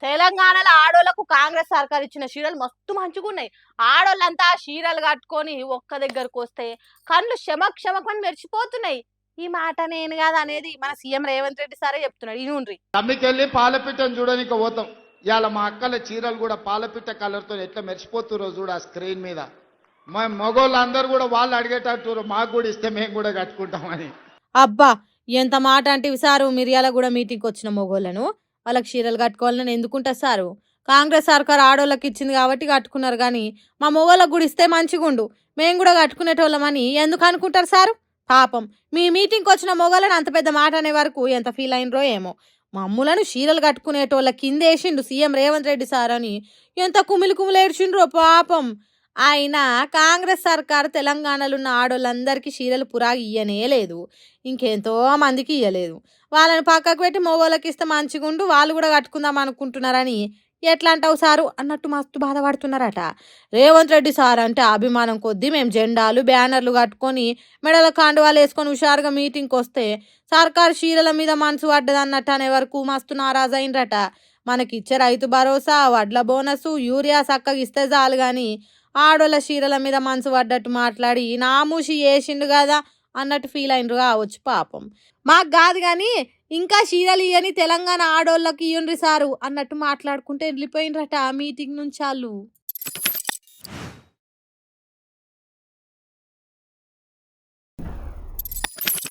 తెలంగాణలో ఆడోళ్లకు కాంగ్రెస్ సర్కార్ ఇచ్చిన చీరలు మస్తు మంచిగున్నాయి. ఆడోళ్ళంతా చీరలు కట్టుకొని ఒక్క దగ్గరకు వస్తే కళ్ళు షమక్ షమక్ అని మెరిచిపోతున్నాయి. ఈ మాట నేను కాదు అనేది మన సీఎం రేవంత్ రెడ్డి సారే చెప్తున్నాడు. ఇనుండ్రి. తమ్మికెళ్ళి పాలపిట్టను చూడడానికి పోతాం. ఇవాళ మా అక్కల చీరలు కూడా పాలపిట్ట కలర్తో ఎట్లా మెరిచిపోతుర్రో చూడ ఆ స్క్రీన్ మీద. మా మగోళ్ళందరూ కూడా వాళ్ళు అడిగేటట్టు మాకు కూడా ఇస్తే మేము కూడా కట్టుకుంటామని. అబ్బా, ఎంత మాట అంటే సారు మిర్యాల కూడా మీటింగ్కి వచ్చిన మొగోళ్ళను వాళ్ళకి చీరలు కట్టుకోవాలని ఎందుకుంటారు సారు? కాంగ్రెస్ సర్కార్ ఆడోళ్ళకి ఇచ్చింది కాబట్టి కట్టుకున్నారు, కానీ మా మొగోళ్ళకు కూడా ఇస్తే మంచిగుండు, మేము కూడా కట్టుకునేటోళ్ళమని ఎందుకు అనుకుంటారు సారు? పాపం మీ మీటింగ్కి వచ్చిన మొగోళ్ళని అంత పెద్ద మాట అనే వరకు ఎంత ఫీల్ అయినరో ఏమో. మమ్ములను చీరలు కట్టుకునేటోళ్ళ కిందేసిండు సీఎం రేవంత్ రెడ్డి సార్ అని ఎంత కుమిలి కుమిలి ఏడ్చిండ్రో పాపం. ఆయన కాంగ్రెస్ సర్కారు తెలంగాణలో ఉన్న ఆడోళ్ళందరికీ చీరలు పురాగి ఇయ్యనే లేదు, ఇంకెంతో మందికి ఇయ్యలేదు. వాళ్ళని పక్కకు పెట్టి మగోళ్ళకి ఇస్తే మంచిగుండు, వాళ్ళు కూడా కట్టుకుందాం అనుకుంటున్నారని ఎట్లా అంటావు సారు అన్నట్టు మస్తు బాధపడుతున్నారట. రేవంత్ రెడ్డి సార్ అంటే అభిమానం కొద్దీ మేము జెండాలు బ్యానర్లు కట్టుకొని మెడల కాండువాలు వేసుకొని హుషారుగా మీటింగ్కి వస్తే సర్కారు చీరల మీద మనసు పడ్డది అన్నట్టు అనే వరకు మస్తు నారాజు అయినరట. మనకిచ్చే రైతు భరోసా, వడ్ల బోనసు, యూరియా చక్కగా ఇస్తే చాలు కానీ ఆడోళ్ళ చీరల మీద మనసు పడ్డట్టు మాట్లాడి నామూషి వేసిండు కదా అన్నట్టు ఫీల్ అయినరు కావచ్చు పాపం. మాకు కాదు కానీ ఇంకా చీరలు ఇయ్యని తెలంగాణ ఆడోళ్ళకి ఇయ్యండ్రి సారు అన్నట్టు మాట్లాడుకుంటే వెళ్ళిపోయినరట మీటింగ్ నుంచి వాళ్ళు.